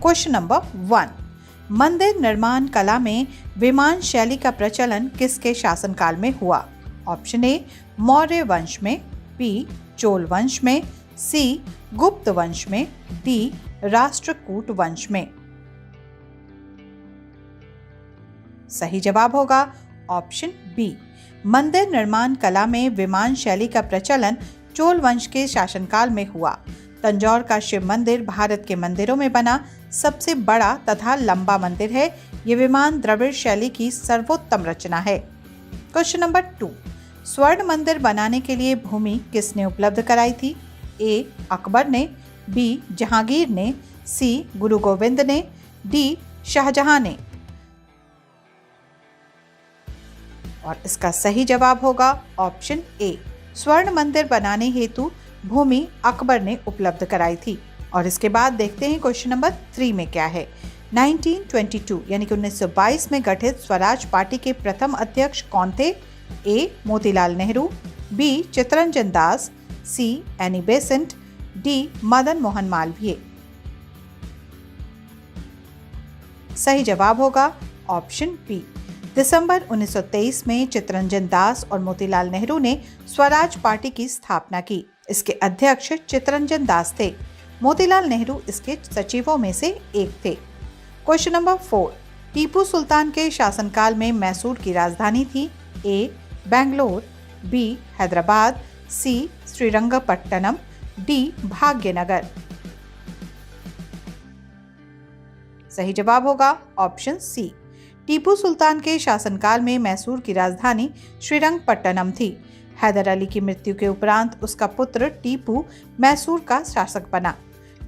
Question number 1, मंदिर निर्माण कला में विमान शैली का प्रचलन किसके शासनकाल में हुआ? ऑप्शन ए मौर्य वंश में, बी चोल वंश में, सी गुप्त वंश में, डी राष्ट्रकूट वंश में। सही जवाब होगा ऑप्शन बी। मंदिर निर्माण कला में विमान शैली का प्रचलन चोल वंश के शासनकाल में हुआ। तंजौर का शिव मंदिर भारत के मंदिरों में बना सबसे बड़ा तथा लंबा मंदिर है। ये विमान द्रविड़ शैली की सर्वोत्तम रचना है। क्वेश्चन नंबर 2, स्वर्ण मंदिर बनाने के लिए भूमि किसने उपलब्ध कराई थी? ए अकबर ने, बी जहांगीर ने, सी गुरु गोविंद ने, डी शाहजहां ने। और इसका सही जवाब होगा ऑप्शन ए। स्वर्ण मंदिर बनाने हेतु भूमि अकबर ने उपलब्ध कराई थी। और इसके बाद देखते हैं क्वेश्चन नंबर 3 में क्या है। 1922 यानी कि 1922 में गठित स्वराज पार्टी के प्रथम अध्यक्ष कौन थे? A Motilal Nehru, B Chittaranjan Das, C Annie Besant, D Madan Mohan Malaviya. सही जवाब होगा ऑप्शन बी। दिसंबर 1923 में चित्तरंजन दास और मोतीलाल नेहरू ने स्वराज पार्टी की स्थापना की। इसके अध्यक्ष चित्तरंजन दास थे। मोतीलाल नेहरू इसके सचिवों में से एक थे। क्वेश्चन नंबर 4, टीपू सुल्तान के शासनकाल में मैसूर की राजधानी थी? ए बेंगलोर, बी हैदराबाद, सी श्रीरंगपट्टनम, डी भाग्यनगर। सही जवाब होगा ऑप्शन सी। टीपू सुल्तान के शासनकाल में मैसूर की राजधानी श्रीरंगपट्टनम थी। हैदर अली की मृत्यु के उपरांत उसका पुत्र टीपू मैसूर का शासक बना।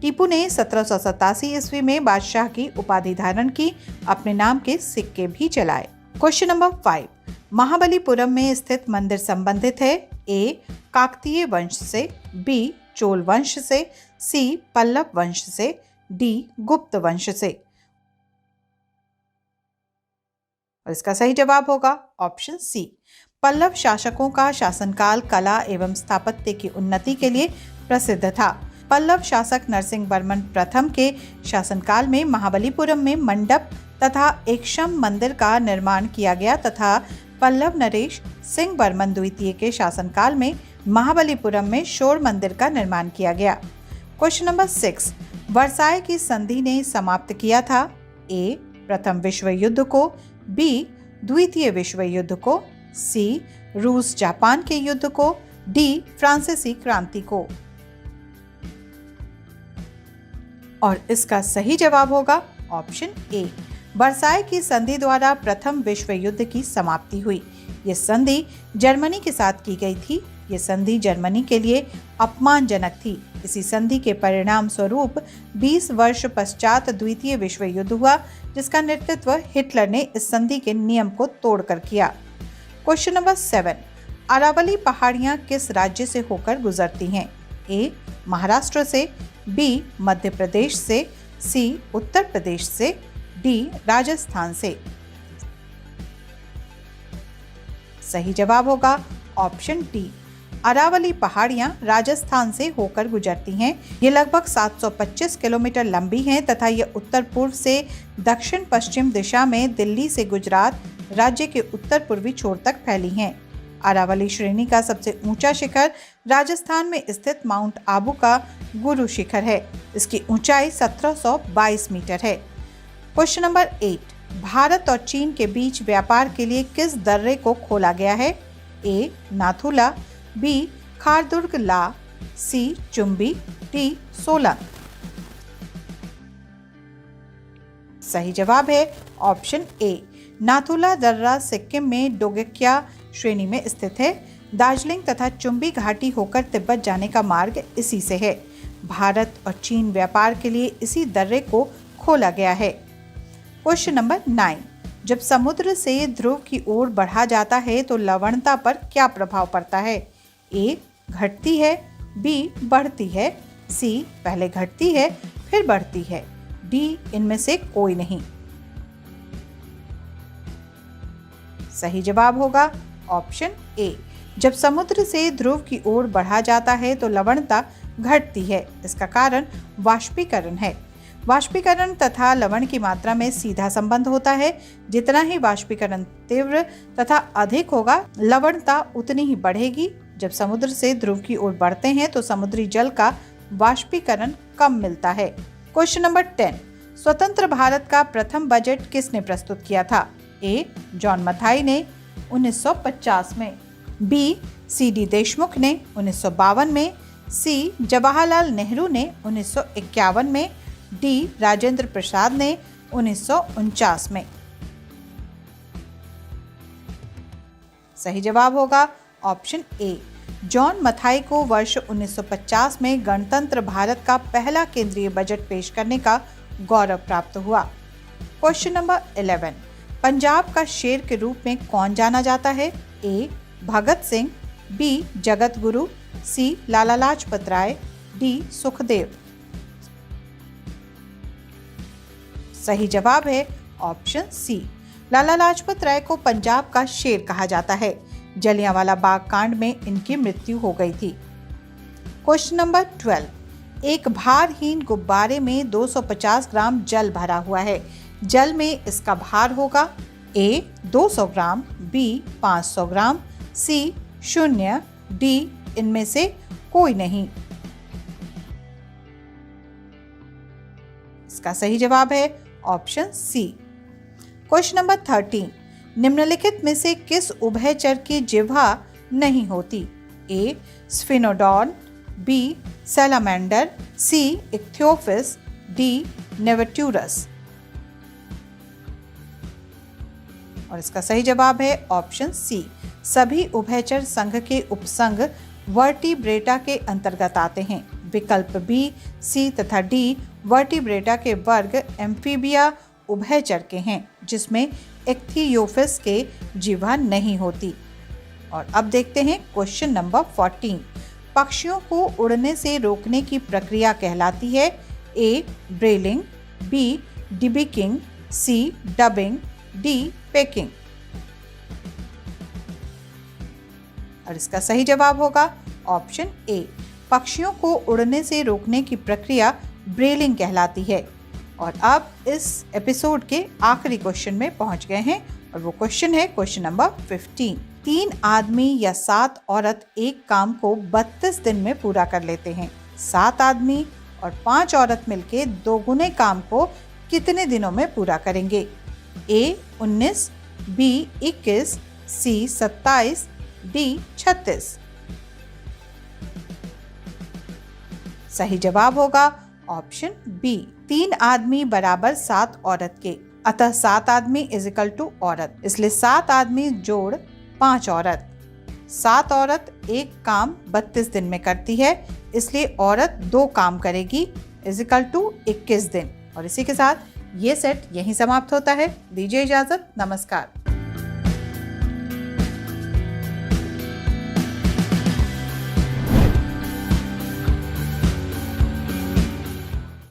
टीपू ने 1787 ईस्वी में बादशाह की उपाधि धारण की। अपने नाम के सिक्के भी चलाए। क्वेश्चन नंबर 5, महाबलीपुरम में स्थित मंदिर संबंधित है? ए काकतीय वंश से, बी चोल वंश से, सी पल्लव वंश से, डी गुप्त वंश से। और इसका सही जवाब होगा ऑप्शन सी। पल्लव शासकों का शासनकाल कला एवं स्थापत्य की उन्नति के लिए प्रसिद्ध था। पल्लव शासक नरसिंह वर्मन प्रथम के शासनकाल में महाबलीपुरम में मंडप तथा एक शम मंदिर का निर्माण किया गया तथा पल्लव नरेश सिंह वर्मन द्वितीय के शासनकाल में महाबलीपुरम में शोर मंदिर का निर्माण किया गया। क्वेश्चन नंबर 6, वर्साय की संधि ने समाप्त किया था? ए प्रथम विश्व युद्ध को, बी द्वितीय विश्व युद्ध को, सी रूस जापान के युद्ध को, डी फ्रांसीसी क्रांति को। और इसका सही जवाब होगा ऑप्शन ए। वर्साय की संधि द्वारा प्रथम विश्व युद्ध की समाप्ति हुई। ये संधि जर्मनी के साथ की गई थी। ये संधि जर्मनी के लिए अपमानजनक थी। इसी संधि के परिणाम स्वरूप 20 वर्ष पश्चात द्वितीय विश्व युद्ध हुआ, जिसका नेतृत्व हिटलर ने इस संधि के नियम को तोड़कर किया। क्वेश्चन नंबर 7, अरावली पहाड़ियां किस राज्य से होकर गुजरती हैं? ए महाराष्ट्र से, बी मध्य प्रदेश से, सी उत्तर प्रदेश से, डी राजस्थान से। सही जवाब होगा ऑप्शन डी। अरावली पहाड़ियां राजस्थान से होकर गुजरती हैं। ये लगभग 725 किलोमीटर लंबी हैं तथा ये उत्तर पूर्व से दक्षिण पश्चिम दिशा में दिल्ली से गुजरात राज्य के उत्तर पूर्वी छोर तक फैली हैं। अरावली श्रेणी का सबसे ऊंचा शिखर राजस्थान में स्थित माउंट आबू का गुरु शिखर है। इसकी ऊंचाई 1722 मीटर है। क्वेश्चन नंबर 8, भारत और चीन के बीच व्यापार के लिए किस दर्रे को खोला गया है? ए नाथुला, बी खारदुर्ग ला, सी चुंबी, डी सोलंग। सही जवाब है ऑप्शन ए। नाथुला दर्रा सिक्किम में डोगक्या श्रेणी में स्थित है। दार्जिलिंग तथा चुंबी घाटी होकर तिब्बत जाने का मार्ग इसी से है। भारत और चीन व्यापार के लिए इसी दर्रे को खोला गया है। क्वेश्चन नंबर 9, जब समुद्र से ध्रुव की ओर बढ़ा जाता है तो लवणता पर क्या प्रभाव पड़ता है? ए घटती है, बी बढ़ती है, सी पहले घटती है फिर बढ़ती है, डी इनमें से कोई नहीं। सही जवाब होगा ऑप्शन ए। जब समुद्र से ध्रुव की ओर बढ़ा जाता है तो लवणता घटती है। इसका कारण वाष्पीकरण है। वाष्पीकरण तथा लवण की मात्रा में सीधा संबंध होता है। जितना ही वाष्पीकरण तीव्र तथा अधिक होगा, लवणता उतनी ही बढ़ेगी। जब समुद्र से ध्रुव की ओर बढ़ते हैं तो समुद्री जल का वाष्पीकरण कम मिलता है। क्वेश्चन नंबर 10, स्वतंत्र भारत का प्रथम बजट किसने प्रस्तुत किया था? ए. जॉन मथाई ने 1950 में, बी. सी.डी. देशमुख ने 1952 में, सी. जवाहरलाल नेहरू ने 1951 में, डी. राजेंद्र प्रसाद ने 1949 में। सही जवाब होगा ऑप्शन ए। जॉन मथाई को वर्ष 1950 में गणतंत्र भारत का पहला केंद्रीय बजट पेश करने का गौरव प्राप्त हुआ। क्वेश्चन नंबर 11, पंजाब का शेर के रूप में कौन जाना जाता है? ए. भगत सिंह, बी. जगत गुरु, सी. लाला लाजपत राय, डी. सुखदेव। सही जवाब है ऑप्शन सी। लाला लाजपत राय को पंजाब का शेर कहा जाता है। जलियांवाला बाग कांड में इनकी मृत्यु हो गई थी। क्वेश्चन नंबर 12, एक भारहीन गुब्बारे में 250 ग्राम जल भरा हुआ है। जल में इसका भार होगा ए. 200 ग्राम, बी. 500 ग्राम, सी. 0, डी. इनमें से कोई नहीं। इसका सही जवाब है ऑप्शन सी। क्वेश्चन नंबर 13, निम्नलिखित में से किस उभयचर की जिह्वा नहीं होती? A. Sphenodon, B. Salamander, C. Ichthyophis, D. Necturus. और इसका सही जवाब है ऑप्शन सी। सभी उभयचर संघ के उपसंघ वर्टिब्रेटा के अंतर्गत आते हैं। विकल्प बी, सी तथा डी वर्टिब्रेटा के वर्ग एम्फीबिया उभयचर के हैं, जिसमें इक्थियोफिस के जिह्वा नहीं होती। और अब देखते हैं क्वेश्चन नंबर 14, पक्षियों को उड़ने से रोकने की प्रक्रिया कहलाती है? A. Brailling, B. Debeaking, C. Dubbing, D. Pecking. और इसका सही जवाब होगा ऑप्शन ए। पक्षियों को उड़ने से रोकने की प्रक्रिया ब्रेलिंग कहलाती है। और अब इस एपिसोड के आखिरी क्वेश्चन में पहुंच गए हैं और वो क्वेश्चन है क्वेश्चन नंबर 15। 3 आदमी या 7 औरत एक काम को 32 दिन में पूरा कर लेते हैं। 7 आदमी और 5 औरत मिलके दोगुने काम को कितने दिनों में पूरा करेंगे? ए. 19, बी. 21, सी. 27, डी. 36। सही जवाब होगा ऑप्शन बी। 3 आदमी बराबर 7 औरत के, अतः 7 आदमी इज इक्वल टू औरत, इसलिए 7 आदमी जोड़ 5 औरत। 7 औरत एक काम 32 दिन में करती है, इसलिए औरत 2 काम करेगी इज इक्वल टू 21 दिन। और इसी के साथ ये सेट यहीं समाप्त होता है। दीजिए इजाजत, नमस्कार।